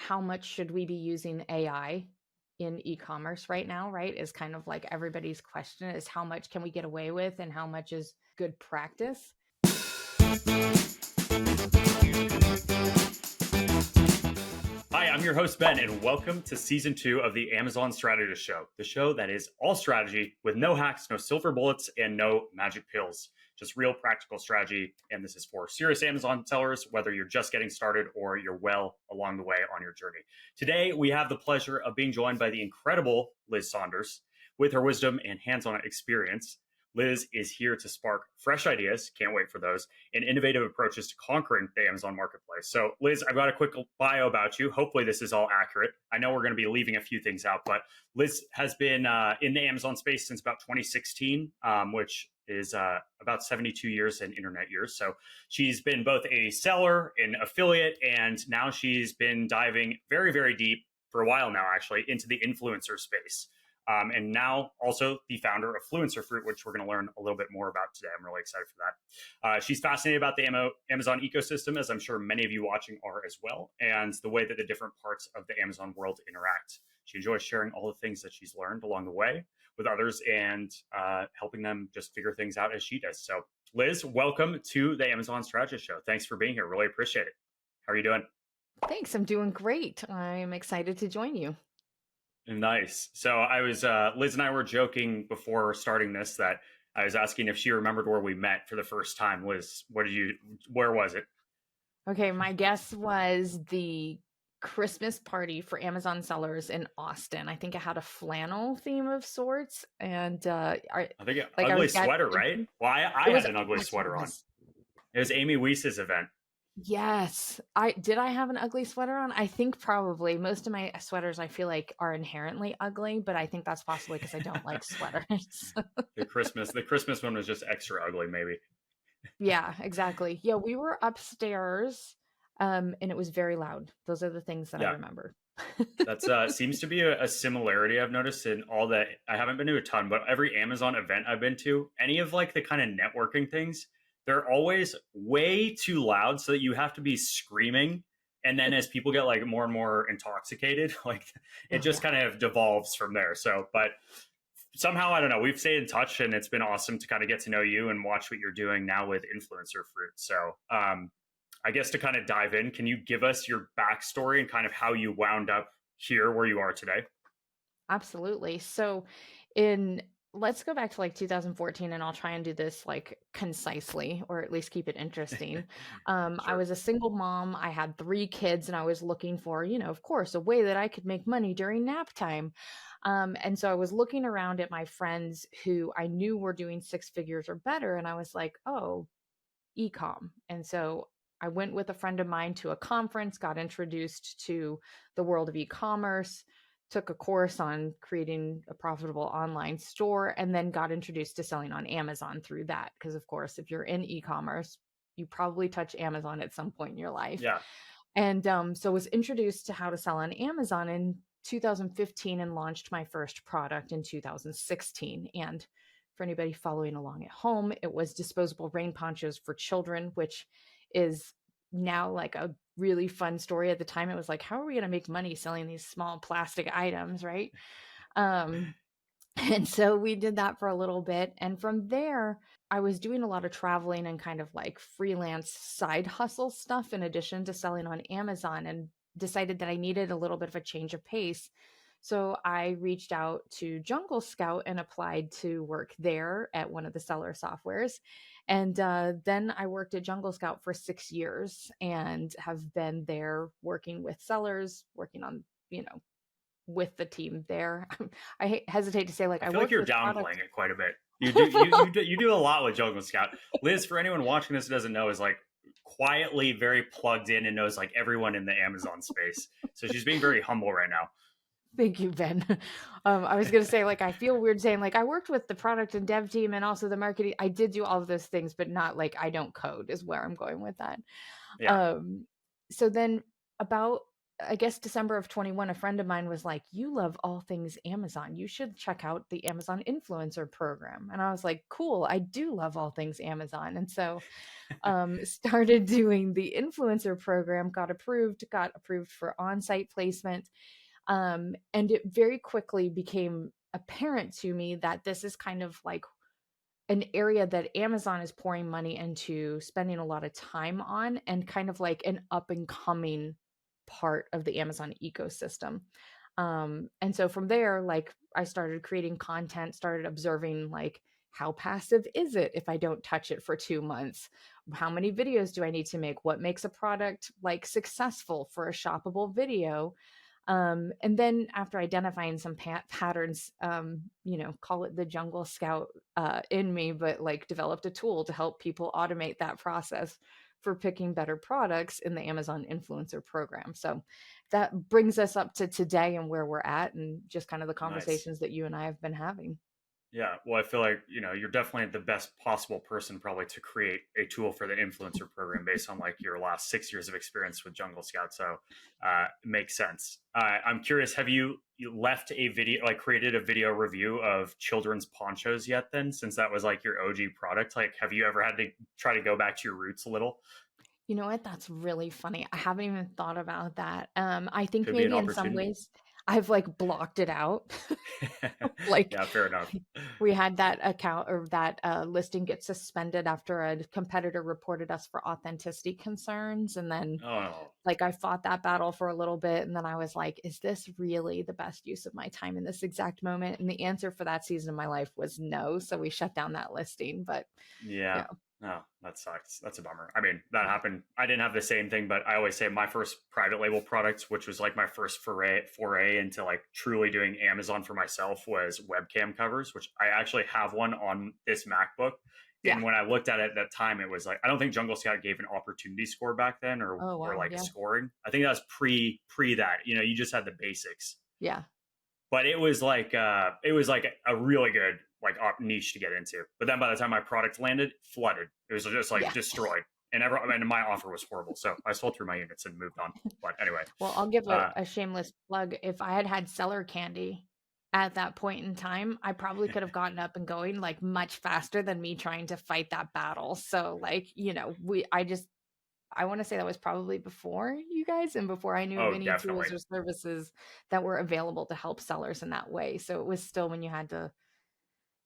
how much should we be using AI in e-commerce right now, right? Is kind of like everybody's question is how much can we get away with and how much is good practice? Hi, I'm your host, Ben, and welcome to season 2 of the Amazon Strategist Show, the show that is all strategy with no hacks, no silver bullets, and no magic pills. Just real practical strategy. And this is for serious Amazon sellers, whether you're just getting started or you're well along the way on your journey. Today, we have the pleasure of being joined by the incredible Liz Saunders. With her wisdom and hands-on experience, Liz is here to spark fresh ideas, can't wait for those, and innovative approaches to conquering the Amazon marketplace. So, Liz, I've got a quick bio about you. Hopefully, this is all accurate. I know we're going to be leaving a few things out, but Liz has been in the Amazon space since about 2016, which is about 72 years in internet years. So she's been both a seller, an affiliate, and now she's been diving very, very deep for a while now, actually, into the influencer space. And now also the founder of Fluencer Fruit, which we're going to learn a little bit more about today. I'm really excited for that. She's fascinated about the Amazon ecosystem, as I'm sure many of you watching are as well, and the way that the different parts of the Amazon world interact. She enjoys sharing all the things that she's learned along the way with others and helping them just figure things out as she does. So, Liz, welcome to the Amazon Strategist Show. Thanks for being here. Really appreciate it. How are you doing? Thanks. I'm doing great. I'm excited to join you. Nice. So I was, Liz and I were joking before starting this that I was asking if she remembered where we met for the first time. Liz, where was it? Okay, my guess was the Christmas party for Amazon sellers in Austin. I think it had a flannel theme of sorts, and I think I ugly was sweater, right? Well, I it was had an ugly actually sweater on. was It was Amy Weiss's event. Yes. I have an ugly sweater on? I think probably. Most of my sweaters I feel like are inherently ugly, but I think that's possibly because I don't like sweaters. The Christmas one was just extra ugly, maybe. Yeah, exactly. Yeah, we were upstairs, and it was very loud. Those are the things that I Yeah. remember. That's seems to be a similarity I've noticed in all that. I haven't been to a ton, but every Amazon event I've been to, any of like the kind of networking things, they're always way too loud so that you have to be screaming. And then as people get like more and more intoxicated, like it Oh, just yeah. kind of devolves from there. So, but somehow I don't know. We've stayed in touch, and it's been awesome to kind of get to know you and watch what you're doing now with Influencer Fruit. So, I guess to kind of dive in, can you give us your backstory and kind of how you wound up here where you are today? Absolutely. So in let's go back to like 2014 and I'll try and do this like concisely or at least keep it interesting. I Sure. was a single mom. I had 3 kids and I was looking for, of course, a way that I could make money during nap time. And so I was looking around at my friends who I knew were doing 6 figures or better. And I was like, oh, ecom. And so I went with a friend of mine to a conference, got introduced to the world of e-commerce, took a course on creating a profitable online store, and then got introduced to selling on Amazon through that. Because, of course, if you're in e-commerce, you probably touch Amazon at some point in your life. Yeah. And so was introduced to how to sell on Amazon in 2015 and launched my first product in 2016. And for anybody following along at home, it was disposable rain ponchos for children, which is now like a really fun story. At the time, it was like, how are we going to make money selling these small plastic items, right? Um, and so we did that for a little bit. And from there, I was doing a lot of traveling and kind of like freelance side hustle stuff in addition to selling on Amazon, and decided that I needed a little bit of a change of pace. So I reached out to Jungle Scout and applied to work there at one of the seller softwares. And then I worked at Jungle Scout for 6 years and have been there working with sellers, working on, with the team there. I hesitate to say like I I feel like worked you're with product. downplaying it quite a bit. You do a lot with Jungle Scout. Liz, for anyone watching this who doesn't know, is like quietly very plugged in and knows like everyone in the Amazon space. So she's being very humble right now. Thank you, Ben. I was going to say, like, I feel weird saying, like, I worked with the product and dev team and also the marketing. I did do all of those things, but not like I don't code, is where I'm going with that. Yeah. Um, so then about I guess December of 21, a friend of mine was like, "You love all things Amazon. You should check out the Amazon influencer program." And I was like, "Cool, I do love all things Amazon." And so started doing the influencer program, got approved for on-site placement. And it very quickly became apparent to me that this is kind of like an area that Amazon is pouring money into, spending a lot of time on, and kind of like an up and coming part of the Amazon ecosystem. And so from there, like I started creating content, started observing like how passive is it if I don't touch it for 2 months? How many videos do I need to make? What makes a product like successful for a shoppable video? And then after identifying some patterns, call it the jungle scout in me, but like developed a tool to help people automate that process for picking better products in the Amazon influencer program. So that brings us up to today and where we're at, and just kind of the Nice. conversations that you and I have been having. Yeah, well, I feel like you're definitely the best possible person probably to create a tool for the influencer program based on like your last 6 years of experience with Jungle Scout. So it makes sense. I'm curious, have you left a video, like created a video review of children's ponchos yet? Then, since that was like your OG product, like have you ever had to try to go back to your roots a little? You know what? That's really funny. I haven't even thought about that. I think Could be an maybe in some opportunity. ways I've like blocked it out. Like Yeah, fair enough. we had that account or that listing get suspended after a competitor reported us for authenticity concerns. And then Oh, like I fought that battle for a little bit. And then I was like, is this really the best use of my time in this exact moment? And the answer for that season of my life was no. So we shut down that listing. But yeah. yeah, Oh, that sucks. That's a bummer. I mean, that happened. I didn't have the same thing, but I always say my first private label product, which was like my first foray into like truly doing Amazon for myself, was webcam covers, which I actually have one on this MacBook. yeah. And when I looked at it at that time, it was like I don't think Jungle Scout gave an opportunity score back then, Oh, or wow. like Yeah. scoring. I think that was pre that. You just had the basics, Yeah. but it was like a really good like niche to get into. But then by the time my product landed, flooded. It was just like Yeah. destroyed, and my offer was horrible. So I sold through my units and moved on. But anyway, Well, I'll give uh, a shameless plug. If I had had seller candy at that point in time, I probably could have gotten up and going like much faster than me trying to fight that battle. So like, I want to say that was probably before you guys and before I knew of oh, any definitely, tools or services that were available to help sellers in that way. So it was still when you had to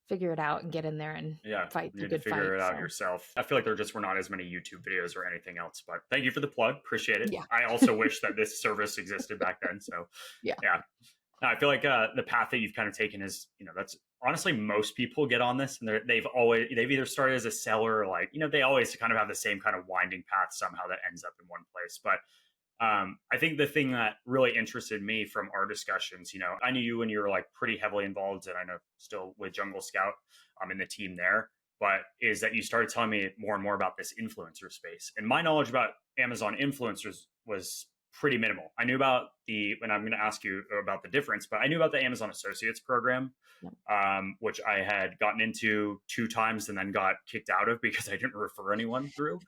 figure it out and get in there and yeah. fight You the need to good figure fight. it out So yourself. I feel like there just were not as many YouTube videos or anything else. But thank you for the plug. Appreciate it. yeah, I also wish that this service existed back then. So yeah, yeah, no, I feel like the path that you've kind of taken is, that's honestly most people get on this, and they've either started as a seller or like, they always kind of have the same kind of winding path somehow that ends up in one place. But I think the thing that really interested me from our discussions, I knew you when you were like pretty heavily involved, and I know still with Jungle Scout, I'm in the team there. But is that you started telling me more and more about this influencer space, and my knowledge about Amazon influencers was pretty minimal. I knew about and I'm going to ask you about the difference, but I knew about the Amazon Associates program, yeah. which I had gotten into 2 times and then got kicked out of because I didn't refer anyone through.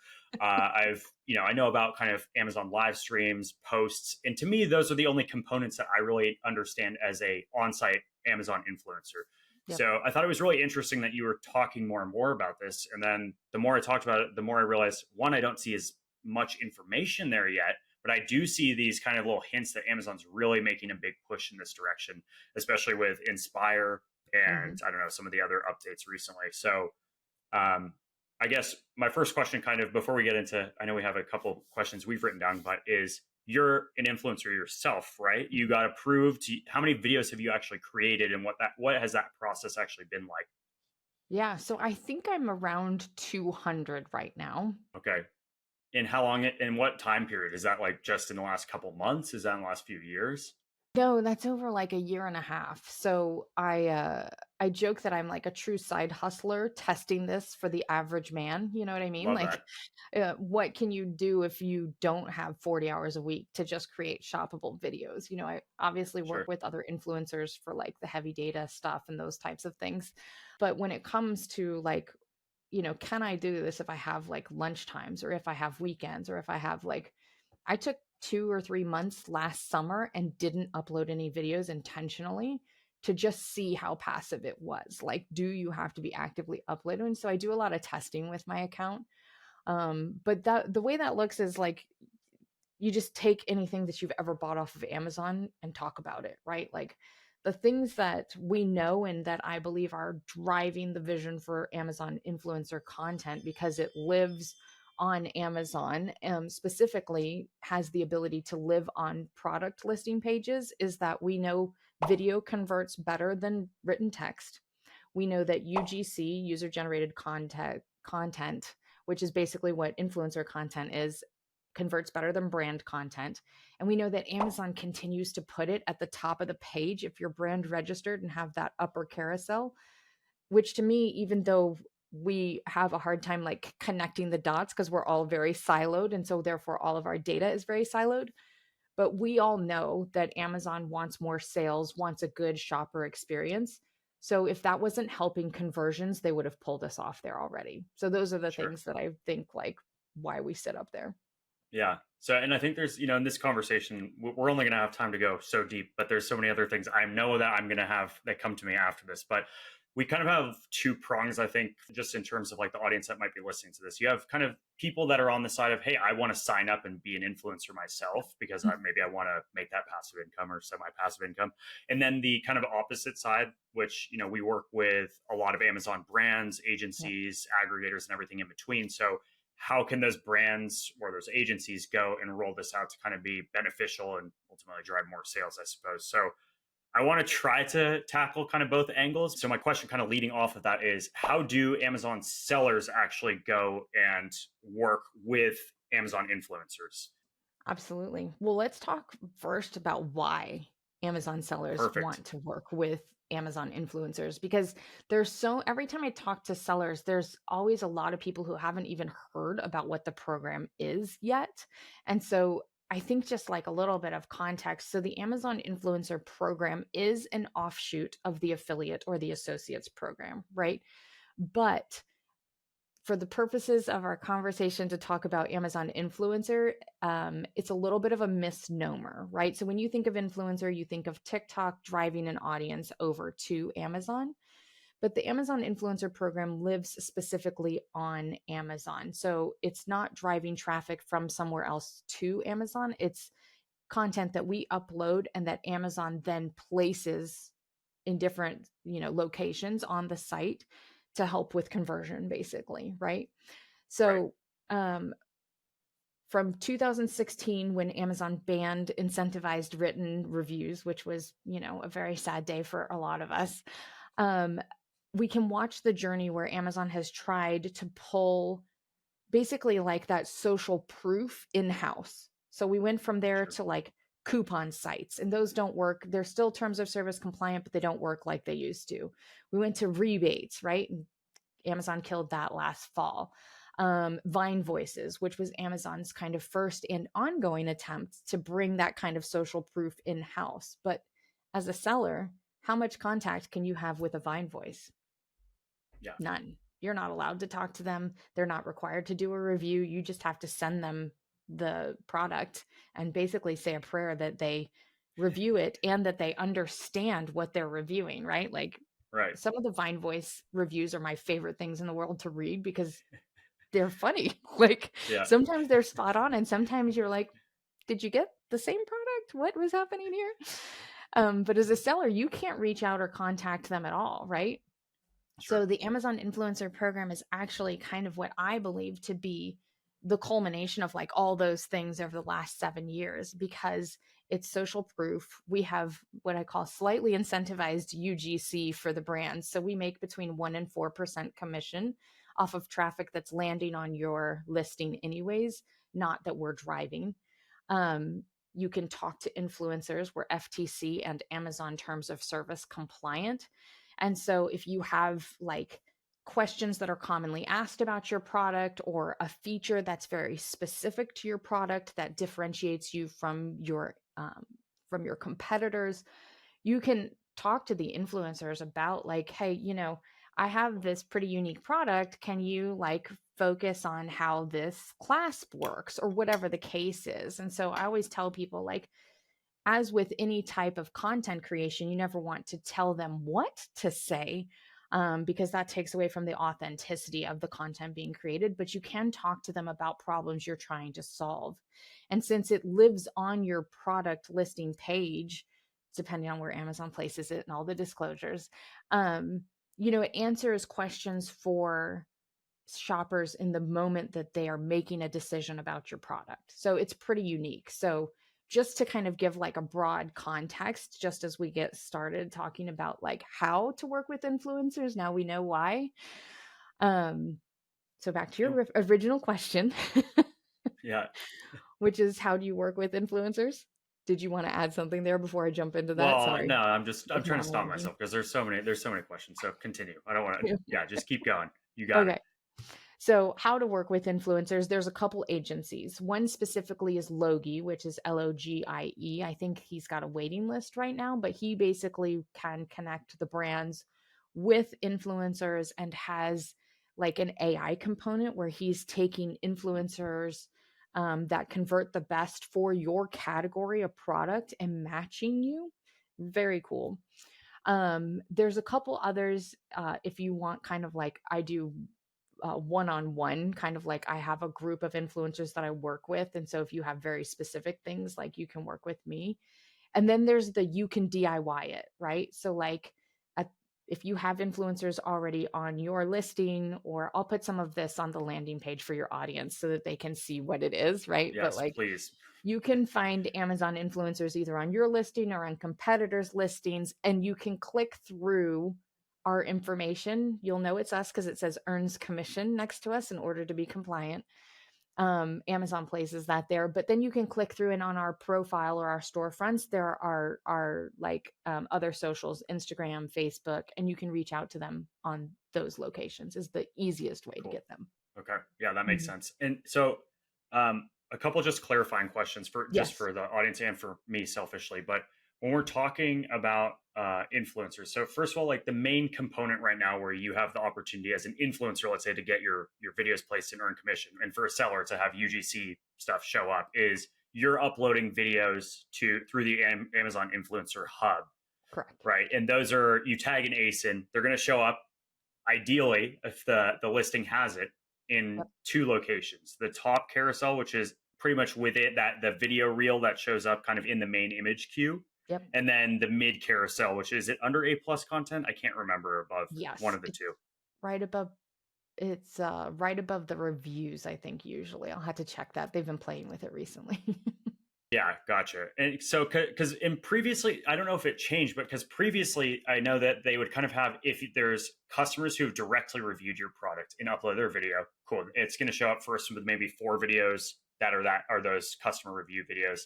I know about kind of Amazon live streams, posts, and to me, those are the only components that I really understand as a on-site Amazon influencer. Yep. So I thought it was really interesting that you were talking more and more about this. And then the more I talked about it, the more I realized, one, I don't see as much information there yet, but I do see these kind of little hints that Amazon's really making a big push in this direction, especially with Inspire Hmm. and I don't know, some of the other updates recently. So um, I guess my first question, kind of before we get into, I know we have a couple questions we've written down, but is you're an influencer yourself, right? You got approved. How many videos have you actually created, and what has that process actually been like? Yeah. So I think I'm around 200 right now. Okay, and how long? In what time period is that? Like just in the last couple months? Is that in the last few years? No, that's over like a year and a half. So I joke that I'm like a true side hustler testing this for the average man, you know what I mean? Love Like that. what can you do if you don't have 40 hours a week to just create shoppable videos? I obviously work Sure. with other influencers for like the heavy data stuff and those types of things. But when it comes to like, can I do this if I have like lunch times or if I have weekends or if I have like I took 2 or 3 months last summer and didn't upload any videos intentionally to just see how passive it was. Like, do you have to be actively uploading? So I do a lot of testing with my account. But the way that looks is like you just take anything that you've ever bought off of Amazon and talk about it, right? Like the things that we know and that I believe are driving the vision for Amazon influencer content because it lives on Amazon, specifically has the ability to live on product listing pages, is that we know video converts better than written text. We know that UGC, user generated content, which is basically what influencer content is, converts better than brand content. And we know that Amazon continues to put it at the top of the page if you're brand registered and have that upper carousel, which to me, even though we have a hard time like connecting the dots because we're all very siloed, and so therefore all of our data is very siloed, but we all know that Amazon wants more sales, wants a good shopper experience. So if that wasn't helping conversions, they would have pulled us off there already. So those are the Sure. things that I think like why we sit up there. Yeah. So, and I think there's, in this conversation, we're only going to have time to go so deep, but there's so many other things I know that I'm going to have that come to me after this. But we kind of have two prongs, I think, just in terms of like the audience that might be listening to this. You have kind of people that are on the side of, hey, I want to sign up and be an influencer myself because maybe I want to make that passive income or semi passive income. And then the kind of opposite side, which, we work with a lot of Amazon brands, Yep. agencies, aggregators, and everything in between. So, how can those brands or those agencies go and roll this out to kind of be beneficial and ultimately drive more sales, I suppose? So I want to try to tackle kind of both angles. So my question kind of leading off of that is, how do Amazon sellers actually go and work with Amazon influencers? Absolutely. Well, let's talk first about why Amazon sellers Perfect. want to work with Amazon influencers because every time I talk to sellers, there's always a lot of people who haven't even heard about what the program is yet. And so I think just like a little bit of context. So the Amazon influencer program is an offshoot of the affiliate or the associates program, right? But for the purposes of our conversation to talk about Amazon influencer, it's a little bit of a misnomer, right? So when you think of influencer, you think of TikTok driving an audience over to Amazon. But the Amazon influencer program lives specifically on Amazon. So it's not driving traffic from somewhere else to Amazon. It's content that we upload and that Amazon then places in different, locations on the site to help with conversion basically, right? Right. So, from 2016 when Amazon banned incentivized written reviews, which was, a very sad day for a lot of us, um, we can watch the journey where Amazon has tried to pull basically like that social proof in-house. So we went from there Sure. to like coupon sites, and those don't work. They're still terms of service compliant, but they don't work like they used to. We went to rebates, right? And Amazon killed that last fall. Vine Voices, which was Amazon's kind of first and ongoing attempt to bring that kind of social proof in house. But as a seller, how much contact can you have with a Vine voice? Yeah. None. You're not allowed to talk to them. They're not required to do a review. You just have to send them the product and basically say a prayer that they review it and that they understand what they're reviewing, right? Like Right. some of the Vine Voice reviews are my favorite things in the world to read because they're funny. Like Yeah. sometimes they're spot on and sometimes you're like, did you get the same product? What was happening here? But as a seller, you can't reach out or contact them at all, right? So Sure. the Amazon influencer program is actually kind of what I believe to be the culmination of like all those things over the last 7 years because it's social proof. We have what I call slightly incentivized UGC for the brands. So we make between 1% and 4% commission off of traffic that's landing on your listing anyways, not that we're driving. Um, you can talk to influencers. We're FTC and Amazon terms of service compliant. And so if you have like questions that are commonly asked about your product or a feature that's very specific to your product that differentiates you from your competitors, you can talk to the influencers about like, hey, I have this pretty unique product. Can you like focus on how this clasp works or whatever the case is. And so I always tell people, like, as with any type of content creation, you never want to tell them what to say, because that takes away from the authenticity of the content being created. But you can talk to them about problems you're trying to solve. And since it lives on your product listing page, depending on where Amazon places it and all the disclosures, it answers questions for shoppers in the moment that they are making a decision about your product. So it's pretty unique. So just to kind of give like a broad context, just as we get started talking about like how to work with influencers, now we know why. So back to your original question, Yeah. which is how do you work with influencers? Did you want to add something there before I jump into that? Well, Sorry, no, I'm with trying to stop monologuing. myself because there's so many questions. So continue. I don't want to. Yeah, just keep going. You got it. Okay. So, how to work with influencers? There's a couple agencies. One specifically is Logie, which is Logie. I think he's got a waiting list right now, but he basically can connect the brands with influencers and has like an AI component where he's taking influencers that convert the best for your category of product and matching you. Very cool. There's a couple others if you want kind of like I do one-on-one, kind of like I have a group of influencers that I work with. And so if you have very specific things, like you can work with me. And then there's the you can DIY it, right? So like at, if you have influencers already on your listing, or I'll put some of this on the landing page for your audience so that they can see what it is, right? But Yes, like please. you can find Amazon influencers either on your listing or on competitors' listings, and you can click through our information. You'll know it's us because it says earns commission next to us in order to be compliant. Amazon places that there, but then you can click through, and on our profile or our storefronts, there are like other socials, Instagram, Facebook, and you can reach out to them on those locations is the easiest way to Cool. get them. Okay. Yeah, that makes Mhm. sense. And so, a couple just clarifying questions for Yes. the audience and for me selfishly. But when we're talking about influencers, so first of all, like the main component right now, where you have the opportunity as an influencer, let's say, to get your videos placed and earn commission, and for a seller to have UGC stuff show up, is you're uploading videos to through the Amazon Influencer Hub, Correct. right? And those are you tag an ASIN, they're going to show up ideally, if the listing has it, in Yep. two locations: the top carousel, which is pretty much with it, that the video reel that shows up kind of in the main image queue, Yep. and then the mid carousel, which is it under A plus content, I can't remember, above one Yes. of the two. Right above It's, right above the reviews, I think, usually. I'll have to check that. They've been playing with it recently. Yeah, gotcha. And so, because in previously, I don't know if it changed, but because previously I know that they would kind of have, if there's customers who have directly reviewed your product and upload their video, cool. It's going to show up first with maybe 4 videos that are those customer review videos,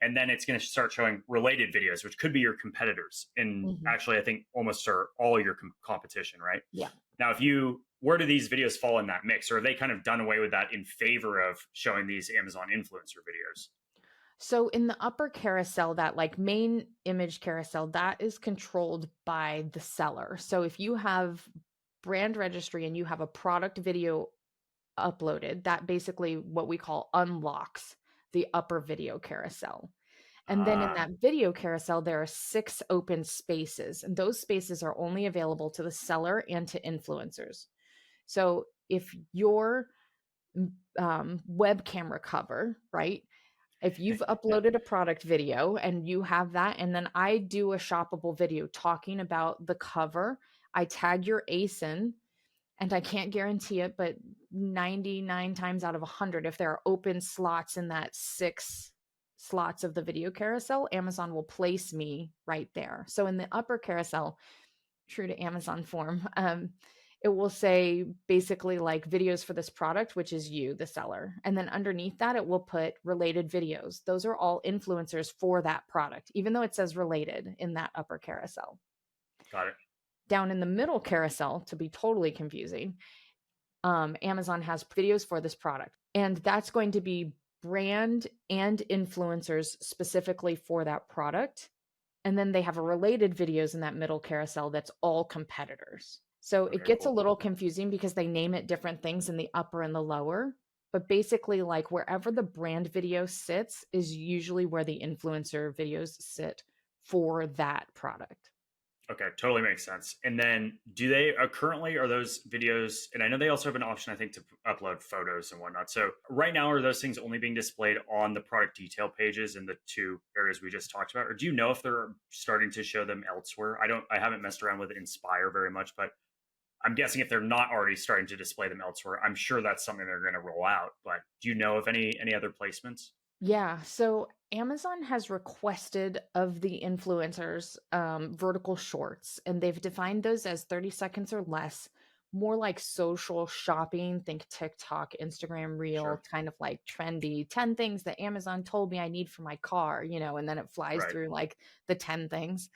and then it's going to start showing related videos, which could be your competitors, and Mhm. actually, I think almost are all your competition, right? Yeah. Now, if you where do these videos fall in that mix, or have they kind of done away with that in favor of showing these Amazon influencer videos? So in the upper carousel, that like main image carousel, that is controlled by the seller. So if you have brand registry and you have a product video uploaded, that basically what we call unlocks the upper video carousel. And then in Ah, that video carousel, there are 6 open spaces, and those spaces are only available to the seller and to influencers. So if your web camera cover, right? If you've yeah. uploaded a product video and you have that, and then I do a shoppable video talking about the cover, I tag your ASIN, and I can't guarantee it, but 99 times out of 100, if there are open slots in that 6 slots of the video carousel, Amazon will place me right there. So in the upper carousel, true to Amazon form, it will say basically like videos for this product, which is you, the seller. And then underneath that, it will put related videos. Those are all influencers for that product, even though it says related in that upper carousel. Got it. Down in the middle carousel, to be totally confusing, Amazon has videos for this product. And that's going to be brand and influencers specifically for that product. And then they have a related videos in that middle carousel that's all competitors. So it Okay, gets a cool. little confusing because they name it different things in the upper and the lower. But basically, like wherever the brand video sits is usually where the influencer videos sit for that product. Okay, totally makes sense. And then, do they currently are those videos? And I know they also have an option, I think, to upload photos and whatnot. So right now, are those things only being displayed on the product detail pages in the two areas we just talked about, or do you know if they're starting to show them elsewhere? I haven't messed around with Inspire very much, but I'm guessing if they're not already starting to display them elsewhere, I'm sure that's something they're going to roll out. But do you know of any other placements? Yeah, so Amazon has requested of the influencers vertical shorts, and they've defined those as 30 seconds or less, more like social shopping, think TikTok, Instagram Reel, Sure. kind of like trendy 10 things that Amazon told me I need for my car, and then it flies Right. through like the 10 things.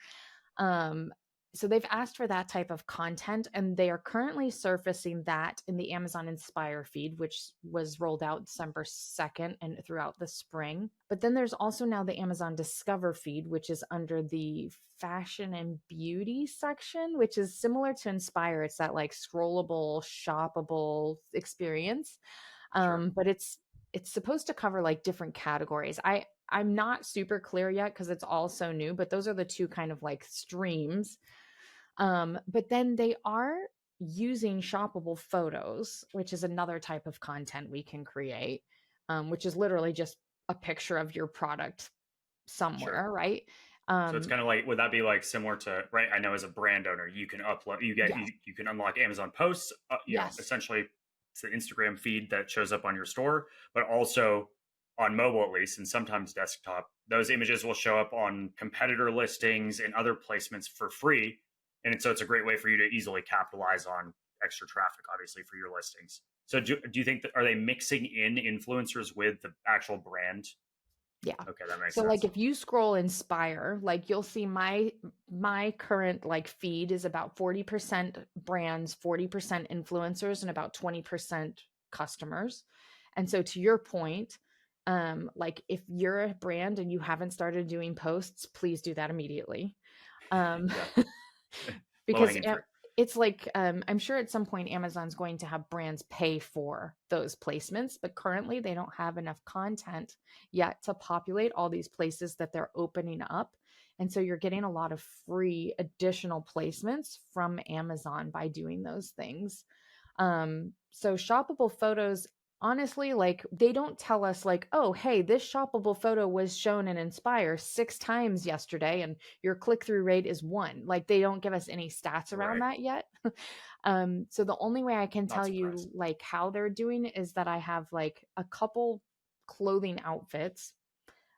Um, so they've asked for that type of content, and they are currently surfacing that in the Amazon Inspire feed, which was rolled out December 2nd and throughout the spring. But then there's also now the Amazon Discover feed, which is under the fashion and beauty section, which is similar to Inspire. It's that like scrollable, shoppable experience. Sure. But it's supposed to cover like different categories. I'm not super clear yet because it's all so new, but those are the two kind of like streams. But then they are using shoppable photos, which is another type of content we can create, which is literally just a picture of your product Sure. somewhere, right? So it's Um, kind of like, would that be like similar to, right? I know as a brand owner, you can upload, yes, you can unlock Amazon posts, yes, essentially it's the Instagram feed that shows up on your store, but also on mobile at least, and sometimes desktop, those images will show up on competitor listings and other placements for free. And so it's a great way for you to easily capitalize on extra traffic, obviously, for your listings. So do you think that are they mixing in influencers with the actual brand? yeah. Okay, that makes So like sense. if you scroll Inspire, like you'll see my current like feed is about 40% brands, 40% influencers, and about 20% customers. And so to your point, like if you're a brand and you haven't started doing posts, please do that immediately. Um, Yeah. Low because hanging fruit. it's like I'm sure at some point Amazon's going to have brands pay for those placements, but currently they don't have enough content yet to populate all these places that they're opening up. And so you're getting a lot of free additional placements from Amazon by doing those things. So shoppable photos, honestly, like they don't tell us like, oh, hey, this shoppable photo was shown in Inspire 6 times yesterday and your click-through rate is 1. Like they don't give us any stats around Right. that yet. So the only way I can Not tell you surprised. like how they're doing is that I have like a couple clothing outfits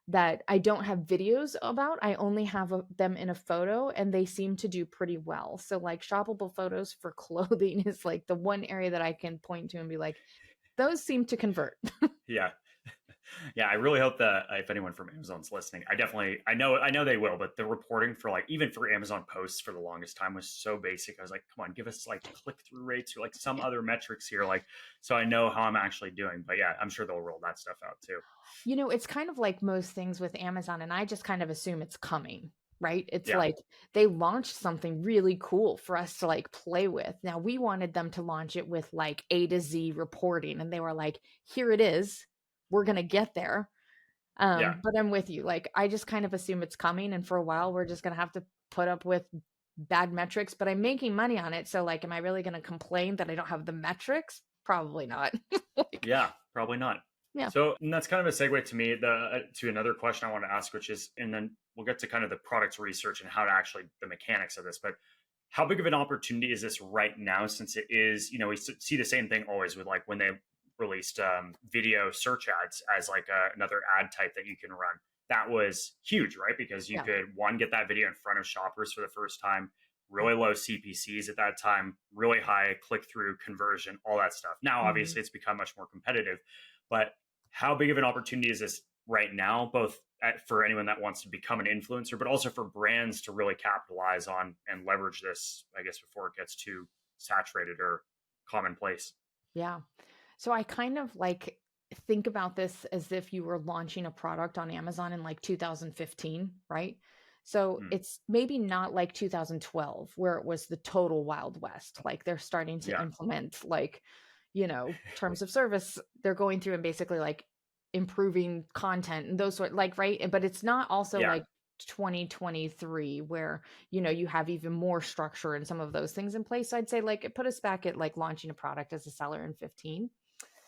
that I don't have videos about. I only have them in a photo and they seem to do pretty well. So like shoppable photos for clothing is like the one area that I can point to and be like, those seem to convert. Yeah. Yeah, I really hope that if anyone from Amazon's listening, I know they will, but the reporting for like even for Amazon posts for the longest time was so basic. I was like, come on, give us like click through rates or like some Yeah. other metrics here, like so I know how I'm actually doing. But yeah, I'm sure they'll roll that stuff out too. It's kind of like most things with Amazon, and I just kind of assume it's coming, right? It's Yeah. like they launched something really cool for us to like play with. Now, we wanted them to launch it with like A to Z reporting, and they were like, here it is. We're going to get there. Yeah. But I'm with you. Like, I just kind of assume it's coming, and for a while, we're just going to have to put up with bad metrics, but I'm making money on it. So, like, am I really going to complain that I don't have the metrics? Probably not. Like, Yeah, probably not. yeah. So and that's kind of a segue to me to another question I want to ask, which is, and then we'll get to kind of the product research and how to actually the mechanics of this. But how big of an opportunity is this right now? Since it is, we see the same thing always with like when they released video search ads as like another ad type that you can run. That was huge, right? Because you Yeah. could one get that video in front of shoppers for the first time, really low CPCs at that time, really high click through conversion, all that stuff. Now, Mhm. obviously, it's become much more competitive, but how big of an opportunity is this right now, both for anyone that wants to become an influencer, but also for brands to really capitalize on and leverage this, I guess, before it gets too saturated or commonplace? Yeah. So I kind of like think about this as if you were launching a product on Amazon in like 2015, right? So Hmm. it's maybe not like 2012 where it was the total Wild West. Like they're starting to Yeah. implement like, terms of service. They're going through and basically like improving content and those sort like right. But it's not also Yeah. like 2023 where you have even more structure and some of those things in place. So I'd say like it put us back at like launching a product as a seller in 15.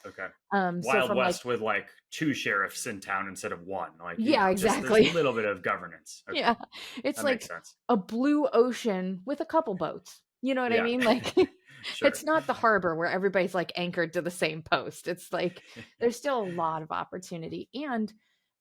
Okay. So Wild from like West with like two sheriffs in town instead of one. Like, yeah, just there's a exactly. little bit of governance. Okay. Yeah. It's That makes like sense. a blue ocean with a couple boats. You know what I Yeah. mean? Like Sure. it's not the harbor where everybody's like anchored to the same post. It's like there's still a lot of opportunity. And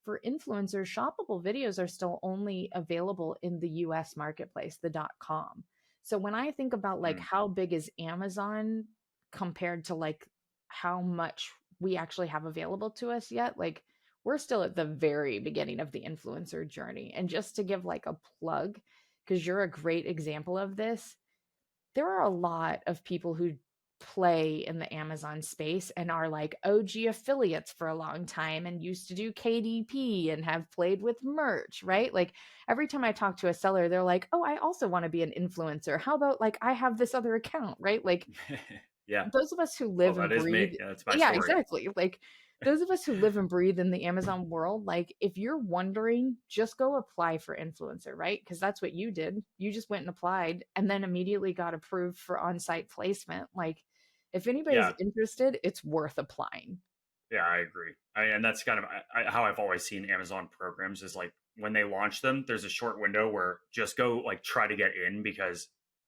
for influencers, shoppable videos are still only available in the US marketplace, the .com. So when I think about like Mm. how big is Amazon compared to like how much we actually have available to us yet, like we're still at the very beginning of the influencer journey. And just to give like a plug, because you're a great example of this, there are a lot of people who play in the Amazon space and are like OG affiliates for a long time and used to do KDP and have played with merch, right? Like every time I talk to a seller, they're like, oh, I also want to be an influencer. How about like I have this other account, right? Like Yeah. those of us who Well, live and that is me. breathe Yeah, that's my yeah, story. exactly. Like those of us who live and breathe in the Amazon world, like if you're wondering, just go apply for influencer, right? Because that's what you did. You just went and applied and then immediately got approved for on-site placement. Like if anybody's Yeah. interested, it's worth applying. Yeah, I agree. And that's kind of how I've always seen Amazon programs is like when they launch them, there's a short window where just go like try to get in because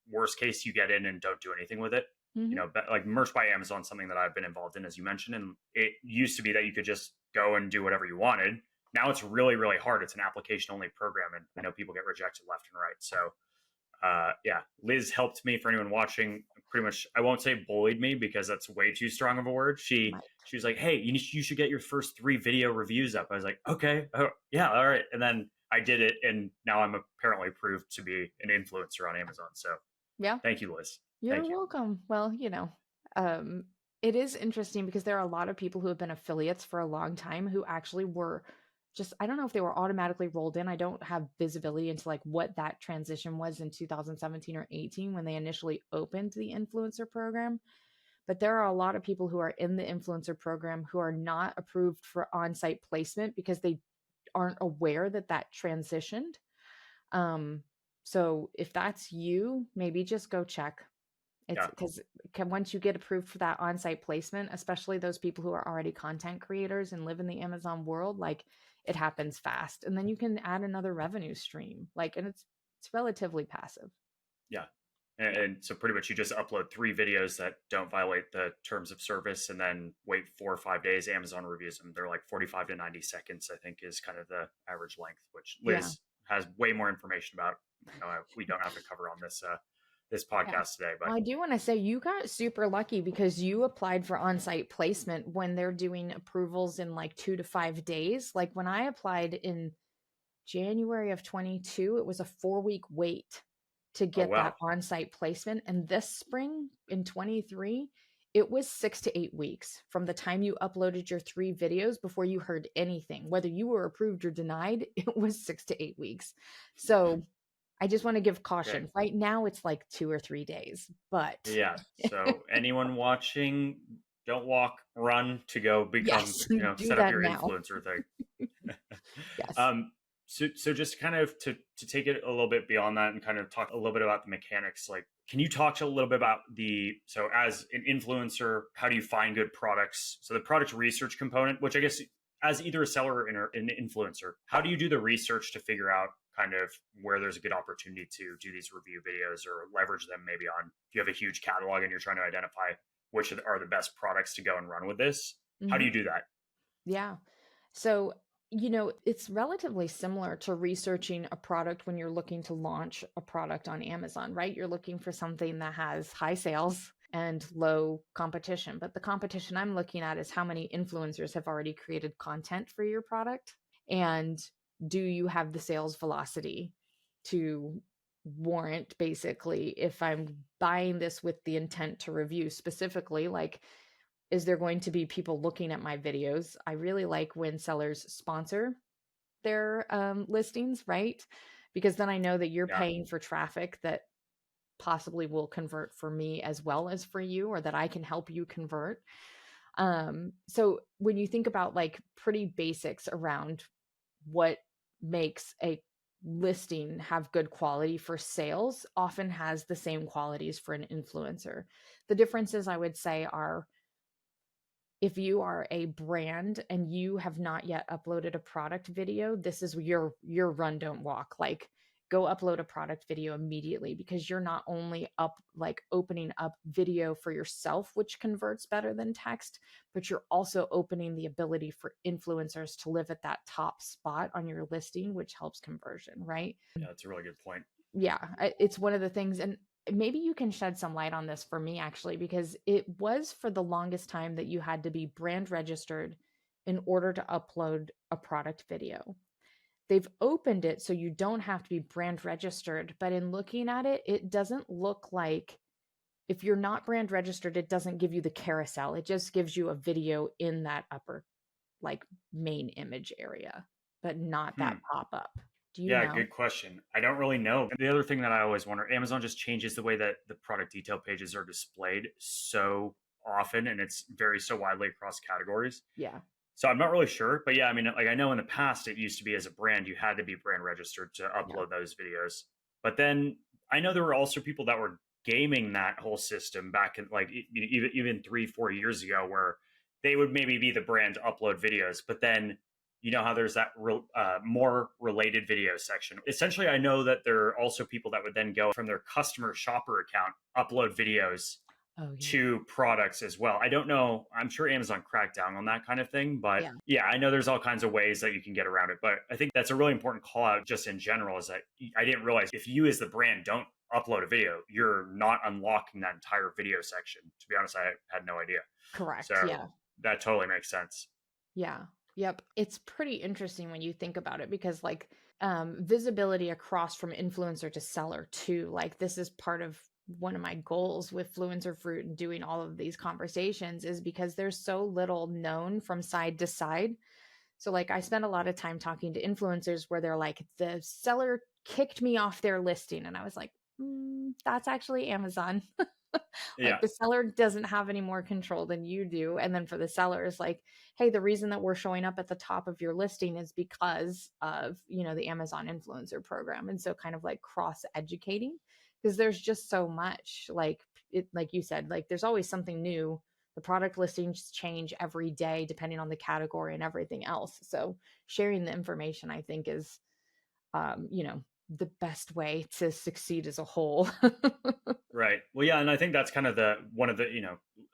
worst case you get in and don't do anything with it. Hmm. But like Merch by Amazon, something that I've been involved in, as you mentioned, and it used to be that you could just go and do whatever you wanted. Now it's really, really hard. It's an application only program, and I know people get rejected left and right. So yeah, Liz helped me. For anyone watching, pretty much, I won't say bullied me because that's way too strong of a word. She was like, "Hey, you should get your first 3 video reviews up." I was like, "Okay, oh, yeah, all right." And then I did it, and now I'm apparently proved to be an influencer on Amazon. So Yeah, thank you, Liz. you're Thank you. welcome. Well, um, it is interesting because there are a lot of people who have been affiliates for a long time who actually were just, I don't know if they were automatically rolled in. I don't have visibility into like what that transition was in 2017 or 18 when they initially opened the influencer program. But there are a lot of people who are in the influencer program who are not approved for on-site placement because they aren't aware that that transitioned. Um, so if that's you, maybe just go check. It's Yeah, because once you get approved for that on-site placement, especially those people who are already content creators and live in the Amazon world, like it happens fast, and then you can add another revenue stream. Like, and it's relatively passive. yeah. And so pretty much you just upload 3 videos that don't violate the terms of service and then wait 4 or 5 days. Amazon reviews them. They're like 45 to 90 seconds, I think, is kind of the average length, which Yeah. Liz has way more information about. We don't have to cover on this Yeah. podcast today, but Well, I do want to say you got super lucky because you applied for on-site placement when they're doing approvals in like 2 to 5 days. Like when I applied in January of 22, it was a 4-week wait to oh get that wow. on-site placement. And this spring in 23, it was 6 to 8 weeks from the time you uploaded your 3 videos before you heard anything. Whether you were approved or denied, it was 6 to 8 weeks. So I just want to give Okay. caution. Right now, it's like 2 or 3 days, but Yeah. So anyone watching, don't walk, run to go become, yes, do set up that your now. influencer thing. Yes. um, so just kind of to take it a little bit beyond that and kind of talk a little bit about the mechanics, like, can you talk a little bit about so as an influencer, how do you find good products? So the product research component, which I guess as either a seller or an influencer, how do you do the research to figure out kind of where there's a good opportunity to do these review videos or leverage them maybe on, if you have a huge catalog and you're trying to identify which are the best products to go and run with this? How do Hmm. you do that? Yeah. So, it's relatively similar to researching a product when you're looking to launch a product on Amazon, right? You're looking for something that has high sales and low competition. But the competition I'm looking at is how many influencers have already created content for your product. And do you have the sales velocity to warrant basically if I'm buying this with the intent to review specifically, like is there going to be people looking at my videos? I really like when sellers sponsor their listings, right? because then I know that you're Yeah. paying for traffic that possibly will convert for me as well as for you, or that I can help you convert. So when you think about like pretty basics around what makes a listing have good quality for sales often has the same qualities for an influencer. The differences I would say are, if you are a brand and you have not yet uploaded a product video, this is your run don't walk. Like, go upload a product video immediately, because you're not only opening up video for yourself, which converts better than text, but you're also opening the ability for influencers to live at that top spot on your listing, which helps conversion, right? Yeah, that's a really good point. Yeah, it's one of the things. And maybe you can shed some light on this for me, actually, because it was for the longest time that you had to be brand registered in order to upload a product video. They've opened it so you don't have to be brand registered, but in looking at it, it doesn't look like, if you're not brand registered, it doesn't give you the carousel. It just gives you a video in that upper, like, main image area, but not that Hmm. pop up. Do you Yeah, know? good question. I don't really know. The other thing that I always wonder, Amazon just changes the way that the product detail pages are displayed so often, and it's varies so widely across categories. Yeah. So I'm not really sure, but yeah, I mean, like I know in the past it used to be as a brand you had to be brand registered to Yeah. upload those videos. But then I know there were also people that were gaming that whole system back in like even 3 4 years ago, where they would maybe be the brand to upload videos, but then you know how there's that more related video section. Essentially, I know that there are also people that would then go from their customer shopper account upload videos Oh, yeah. to products as well. I don't know. I'm sure Amazon cracked down on that kind of thing, but Yeah. yeah, I know there's all kinds of ways that you can get around it. But I think that's a really important call out just in general, is that I didn't realize if you as the brand don't upload a video, you're not unlocking that entire video section. To be honest, I had no idea. Correct. So Yeah. that totally makes sense. Yeah. Yep. It's pretty interesting when you think about it, because like, visibility across from influencer to seller too. Like, this is part of one of my goals with Fluencer Fruit and doing all of these conversations, is because there's so little known from side to side. So like, I spend a lot of time talking to influencers where they're like, the seller kicked me off their listing. And I was like, that's actually Amazon. Yeah. Like, the seller doesn't have any more control than you do. And then for the sellers, like, hey, the reason that we're showing up at the top of your listing is because of, the Amazon influencer program. And so kind of like cross educating, because there's just so much, like, like you said, like, there's always something new. The product listings change every day depending on the category and everything else. So sharing the information, I think, is, the best way to succeed as a whole. Right. Well, yeah, and I think that's kind of the one of the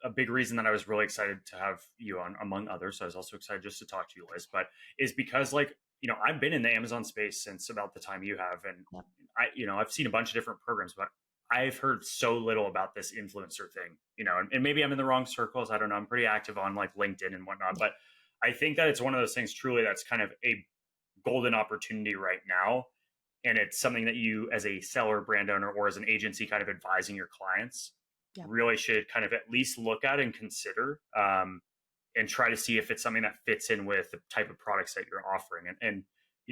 a big reason that I was really excited to have you on, among others. So I was also excited just to talk to you, Liz. But is because like I've been in the Amazon space since about the time you have, and Yep. I've seen a bunch of different programs, but I've heard so little about this influencer thing. And maybe I'm in the wrong circles. I don't know. I'm pretty active on like LinkedIn and whatnot, but I think that it's one of those things truly that's kind of a golden opportunity right now, and it's something that you as a seller, brand owner, or as an agency kind of advising your clients Yep. really should kind of at least look at and consider, and try to see if it's something that fits in with the type of products that you're offering. And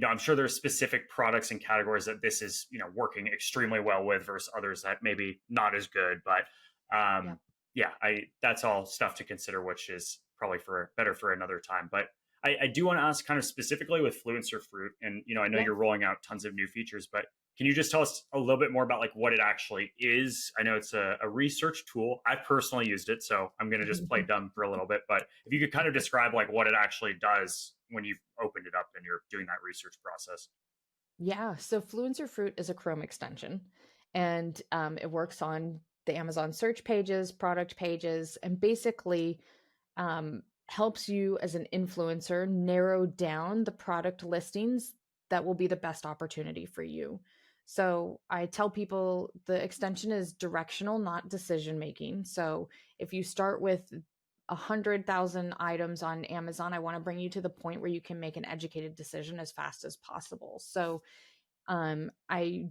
I'm sure there's specific products and categories that this is working extremely well with versus others that maybe not as good, but Yep. yeah, I that's all stuff to consider, which is probably for better for another time. But I do want to ask kind of specifically with Fluencer Fruit, and I know Yeah. you're rolling out tons of new features, but can you just tell us a little bit more about like what it actually is? I know it's a research tool. I've personally used it, so I'm going to just play dumb for a little bit. But if you could kind of describe like what it actually does when you've opened it up and you're doing that research process. Yeah. So Fluencer Fruit is a Chrome extension, and it works on the Amazon search pages, product pages, and basically helps you as an influencer narrow down the product listings that will be the best opportunity for you. So I tell people the extension is directional, not decision making. So if you start with 100,000 items on Amazon, I want to bring you to the point where you can make an educated decision as fast as possible. So I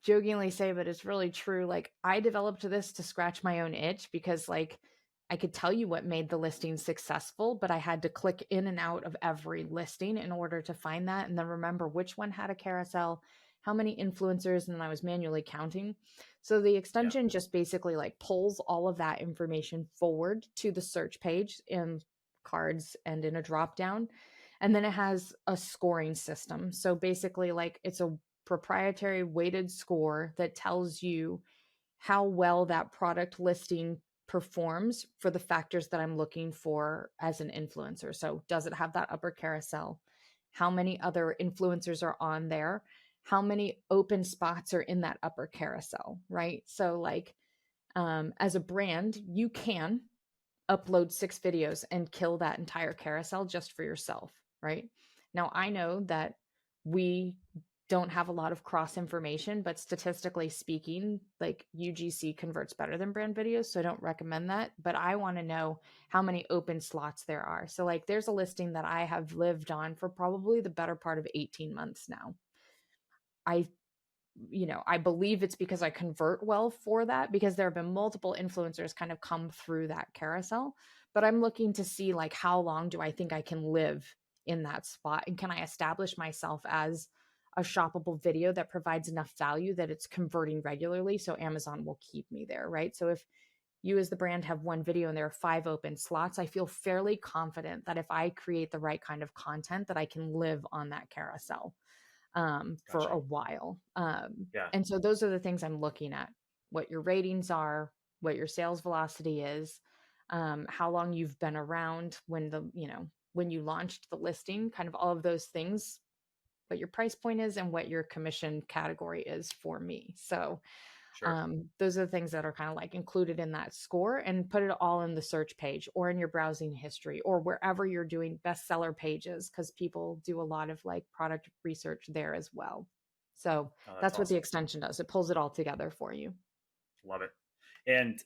jokingly say, but it's really true. Like, I developed this to scratch my own itch, because like, I could tell you what made the listing successful, but I had to click in and out of every listing in order to find that, and then remember which one had a carousel, how many influencers, and then I was manually counting. So the Yeah. extension just basically like pulls all of that information forward to the search page in cards and in a drop down. And then it has a scoring system. So basically, like it's a proprietary weighted score that tells you how well that product listing performs for the factors that I'm looking for as an influencer. So, does it have that upper carousel? How many other influencers are on there? How many open spots are in that upper carousel, right? So, like, as a brand, you can upload 6 videos and kill that entire carousel just for yourself, right? Now, I know that we don't have a lot of cross information, but statistically speaking, like UGC converts better than brand videos. So I don't recommend that. But I want to know how many open slots there are. So, like, there's a listing that I have lived on for probably the better part of 18 months now. I I believe it's because I convert well for that because there have been multiple influencers kind of come through that carousel. But I'm looking to see like how long do I think I can live in that spot and can I establish myself as a shoppable video that provides enough value that it's converting regularly so Amazon will keep me there, right? So if you as the brand have one video and there are 5 open slots, I feel fairly confident that if I create the right kind of content that I can live on that carousel for Gotcha. a while. Yeah. And so those are the things I'm looking at: what your ratings are, what your sales velocity is, how long you've been around when when you launched the listing, kind of all of those things, what your price point is and what your commission category is for me. So Sure. those are the things that are kind of like included in that score, and put it all in the search page or in your browsing history or wherever you're doing bestseller pages, because people do a lot of like product research there as well. So Oh, that's that's what the awesome. extension does. It pulls it all together for you. Love it. And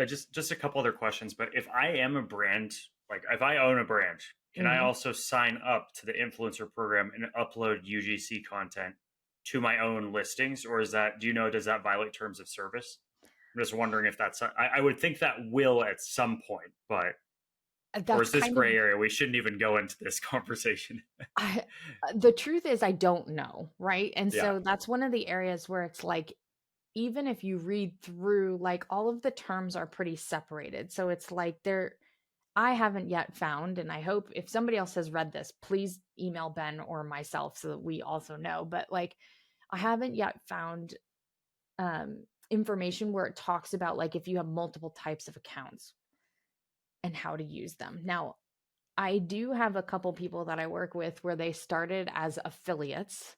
just a couple other questions, but if I am a brand, like if I own a brand, can I Hmm. also sign up to the influencer program and upload UGC content to my own listings, or is that, do you know, does that violate terms of service? I'm just wondering if that's, I would think that will at some point, but, or That's is this kind of gray area? We shouldn't even go into this conversation. I, the truth is I don't know, right? And Yeah. so that's one of the areas where it's like even if you read through, like all of the terms are pretty separated. So it's like I haven't yet found, and I hope if somebody else has read this, please email Ben or myself so that we also know. But like, I haven't yet found information where it talks about like if you have multiple types of accounts and how to use them. Now, I do have a couple people that I work with where they started as affiliates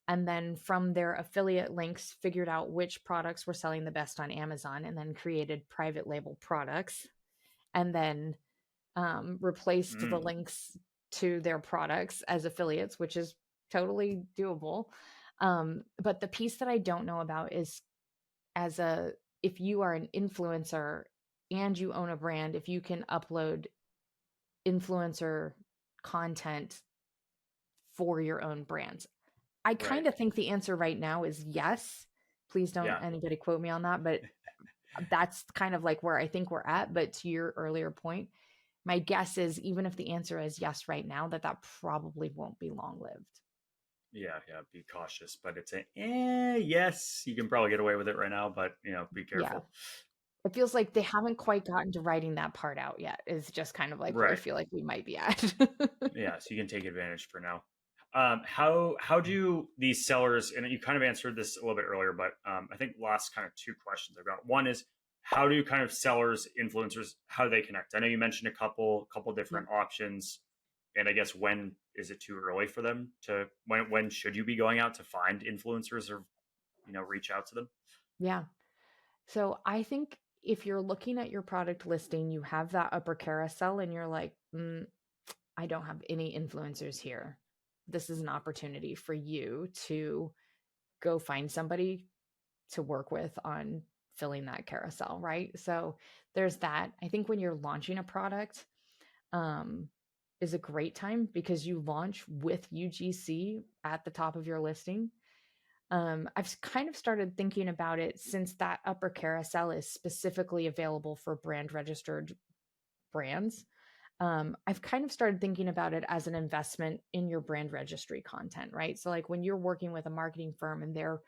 and then from their affiliate links figured out which products were selling the best on Amazon and then created private label products and then replaced the Mm, links to their products as affiliates, which is totally doable. But the piece that I don't know about is as a if you are an influencer and you own a brand, if you can upload influencer content for your own brands. I right. kind of think the answer right now is yes. Please don't Yeah. anybody quote me on that, but that's kind of like where I think we're at. But to your earlier point, my guess is even if the answer is yes right now, that probably won't be long lived. Yeah. Yeah. Be cautious, but it's a, yes, you can probably get away with it right now, but be Yeah. careful. It feels like they haven't quite gotten to writing that part out yet, is just kind of like where I Right. feel like we might be at. Yeah, so you can take advantage for now. How do these sellers, and you kind of answered this a little bit earlier, but I think last kind of 2 questions I've got. One is, how do kind of sellers, influencers, how do they connect? I know you mentioned a couple Yeah. different options, and I guess when is it too early for them to, when should you be going out to find influencers or reach out to them? Yeah. So I think if you're looking at your product listing, you have that upper carousel and you're like, I don't have any influencers here. This is an opportunity for you to go find somebody to work with on filling that carousel, right? So there's that. I think when you're launching a product, um, is a great time because you launch with UGC at the top of your listing. I've kind of started thinking about it since that upper carousel is specifically available for brand registered brands. I've kind of started thinking about it as an investment in your brand registry content, right? So like when you're working with a marketing firm and they're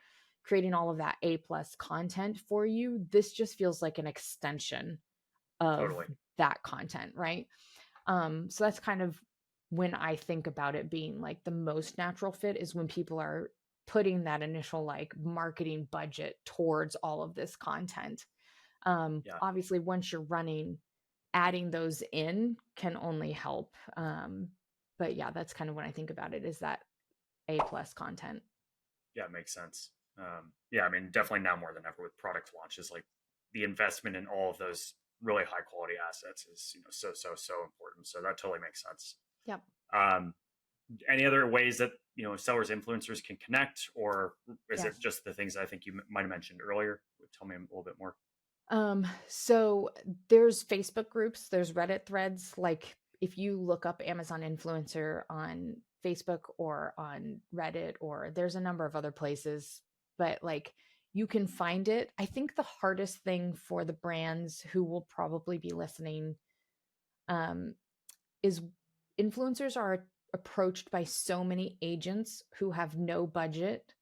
creating all of that A plus content for you, this just feels like an extension of Totally. that content, right? So that's kind of when I think about it being like the most natural fit is when people are putting that initial like marketing budget towards all of this content. Yeah. Obviously, once you're running, adding those in can only help. But yeah, that's kind of when I think about it is that A plus content. Yeah, it makes sense. Yeah, I mean, definitely now more than ever with product launches, like the investment in all of those really high quality assets is, so important. So that totally makes sense. Yep. Um, any other ways that sellers influencers can connect, or is it Yes. just the things that I think you might have mentioned earlier? Tell me a little bit more. So there's Facebook groups, there's Reddit threads. Like if you look up Amazon influencer on Facebook or on Reddit, or there's a number of other places, but like you can find it. I think the hardest thing for the brands who will probably be listening um, is influencers are approached by so many agents who have no budget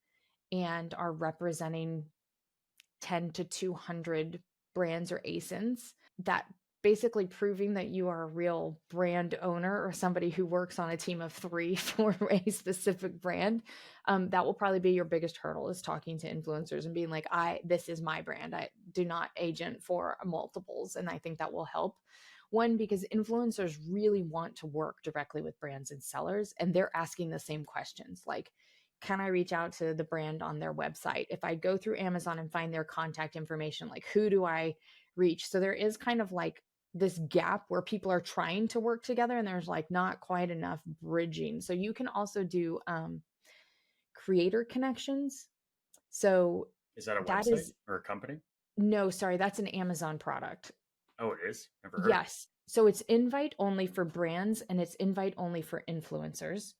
and are representing 10 to 200 brands or ASINs that basically proving that you are a real brand owner or somebody who works on a team of three for a specific brand. That will probably be your biggest hurdle is talking to influencers and being like, this is my brand. I do not agent for multiples. And I think that will help. One, because influencers really want to work directly with brands and sellers, and they're asking the same questions like, can I reach out to the brand on their website? If I go through Amazon and find their contact information, like who do I reach? So there is kind of like this gap where people are trying to work together and there's like not quite enough bridging. So you can also do creator connections. So Is that a that website is, or a company? no, sorry, that's an Amazon product. Oh, it is. Never heard of it. Yes. So it's invite only for brands and it's invite only for influencers.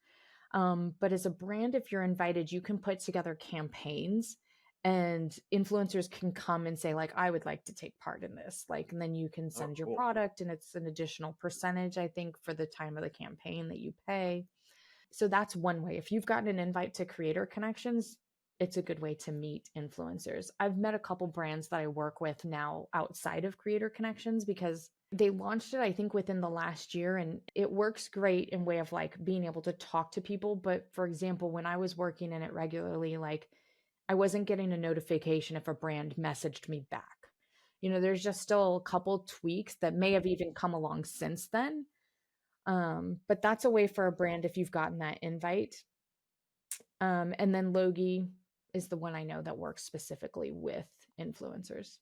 But as a brand, if you're invited, you can put together campaigns and influencers can come and say, like, I would like to take part in this. Like, and then you can Oh, send your cool. product and it's an additional percentage, I think, for the time of the campaign that you pay. So that's one way. If you've gotten an invite to Creator Connections, it's a good way to meet influencers. I've met a couple brands that I work with now outside of Creator Connections because they launched it, I think, within the last year, and it works great in way of like being able to talk to people. But for example, when I was working in it regularly, like I wasn't getting a notification if a brand messaged me back. There's just still a couple tweaks that may have even come along since then. But that's a way for a brand if you've gotten that invite. And then Logi is the one I know that works specifically with influencers.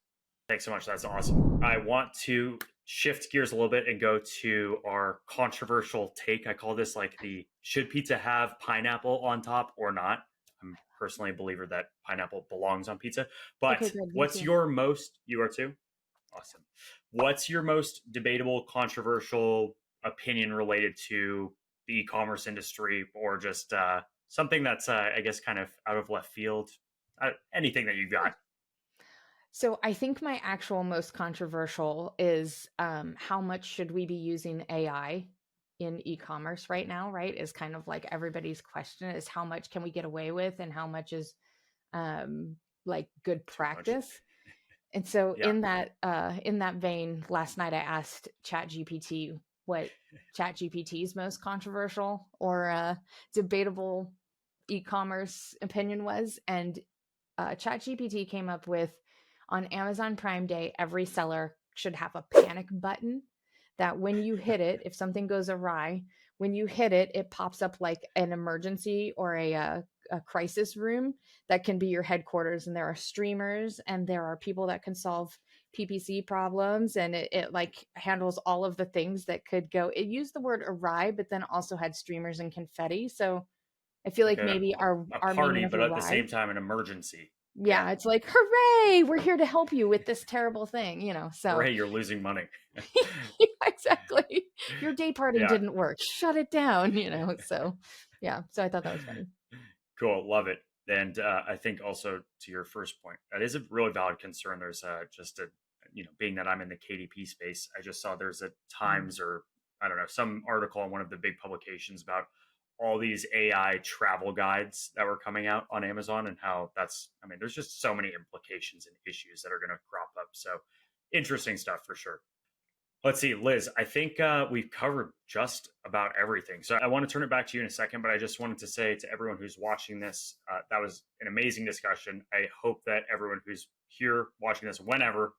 Thanks so much. That's awesome. I want to shift gears a little bit and go to our controversial take. I call this like the should pizza have pineapple on top or not? I'm personally a believer that pineapple belongs on pizza. Okay, But good. Me what's too. your most, you are too? Awesome. What's your most debatable, controversial opinion related to the e-commerce industry, or just something that's, I guess, kind of out of left field? Anything that you Sure. got? So I think my actual most controversial is how much should we be using AI in e-commerce right now, right? Is kind of like everybody's question is how much can we get away with and how much is like good Too much. practice. And so Yeah. in that vein, last night I asked ChatGPT what ChatGPT's most controversial or debatable e-commerce opinion was, and ChatGPT came up with on Amazon Prime Day, every seller should have a panic button that when you hit it, if something goes awry, when you hit it, it pops up like an emergency or a crisis room that can be your headquarters. And there are streamers and there are people that can solve PPC problems. And it like handles all of the things that could go. It used the word awry, but then also had streamers and confetti. So I feel Like like maybe a our meaning party, of but at the awry, same time, an emergency. Yeah. yeah, it's like, hooray, we're here to help you with this terrible thing. So Hooray, you're losing money. yeah, exactly. Your day party Yeah. didn't work. Shut it down. So yeah, so I thought that was funny. Cool. Love it. And I think also to your first point, that is a really valid concern. There's just being that I'm in the KDP space, I just saw there's a Mm. Times or I don't know, some article on one of the big publications about all these AI travel guides that were coming out on Amazon and how that's, I mean, there's just so many implications and issues that are going to crop up. So interesting stuff for sure. Let's see, Liz, I think we've covered just about everything. So I want to turn it back to you in a second, but I just wanted to say to everyone who's watching this, that was an amazing discussion. I hope that everyone who's here watching this, whenever,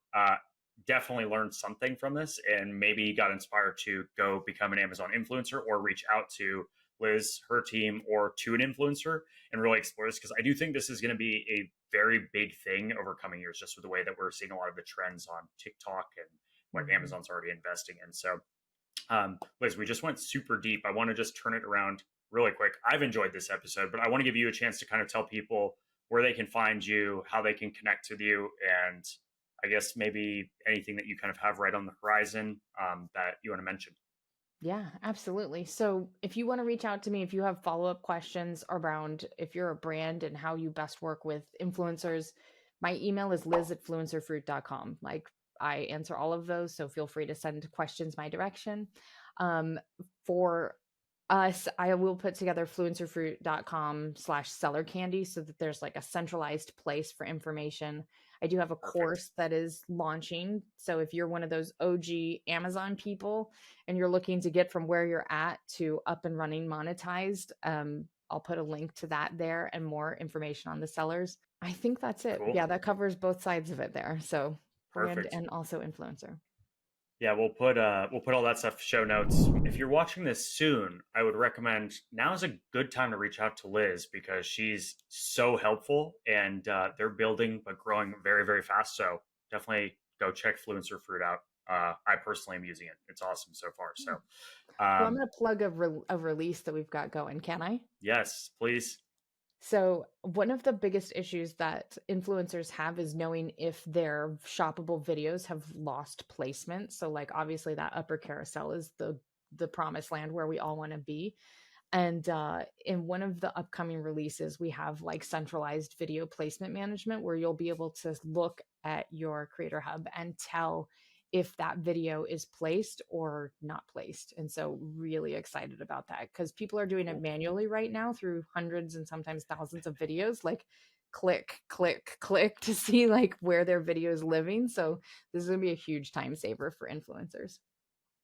definitely learned something from this and maybe got inspired to go become an Amazon influencer or reach out to Liz, her team, or to an influencer and really explore this. Because I do think this is going to be a very big thing over coming years, just with the way that we're seeing a lot of the trends on TikTok and what Mhm. Amazon's already investing in. So, Liz, we just went super deep. I want to just turn it around really quick. I've enjoyed this episode, but I want to give you a chance to kind of tell people where they can find you, how they can connect with you, and I guess maybe anything that you kind of have right on the horizon that you want to mention. Yeah, absolutely. So if you want to reach out to me, if you have follow up questions around if you're a brand and how you best work with influencers, my email is liz@fluencerfruit.com. Like I answer all of those. So feel free to send questions my direction. Um, for us, I will put together fluencerfruit.com/seller candy so that there's like a centralized place for information. I do have a Perfect. course that is launching. So if you're one of those OG Amazon people, and you're looking to get from where you're at to up and running monetized, I'll put a link to that there and more information on the sellers. I think that's it. Cool. Yeah, that covers both sides of it there. So brand Perfect. and also influencer. Yeah, we'll put all that stuff show notes. If you're watching this soon, I would recommend now is a good time to reach out to Liz because she's so helpful and they're building but growing very very fast. So definitely go check Fluencer Fruit out. I personally am using it. It's awesome so far. So Well, I'm um, going to plug a release that we've got going. Can I? yes, please. So, one of the biggest issues that influencers have is knowing if their shoppable videos have lost placement. So, like obviously that upper carousel is the promised land where we all want to be. And in one of the upcoming releases, we have like centralized video placement management where you'll be able to look at your Creator Hub and tell if that video is placed or not placed. And so, really excited about that because people are doing it Cool. manually right now through hundreds and sometimes thousands of videos, like click, click, click to see like where their video is living. So, this is going to be a huge time saver for influencers.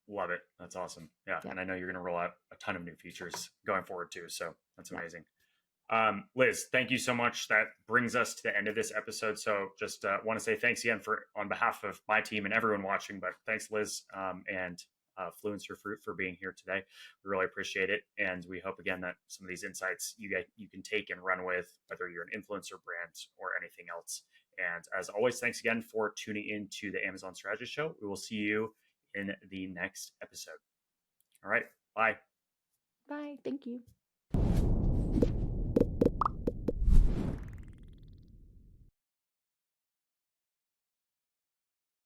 Love it. That's awesome. Yeah, Yep. and I know you're going to roll out a ton of new features going forward too. So that's Yep. amazing. Liz, thank you so much. That brings us to the end of this episode. So just want to say thanks again for on behalf of my team and everyone watching. But thanks, Liz, and Fluencer Fruit for being here today. We really appreciate it, and we hope again that some of these insights you can take and run with, whether you're an influencer brand or anything else. And as always, thanks again for tuning in to the Amazon Strategist Show. We will see you in the next episode. All right, bye. Bye. Thank you.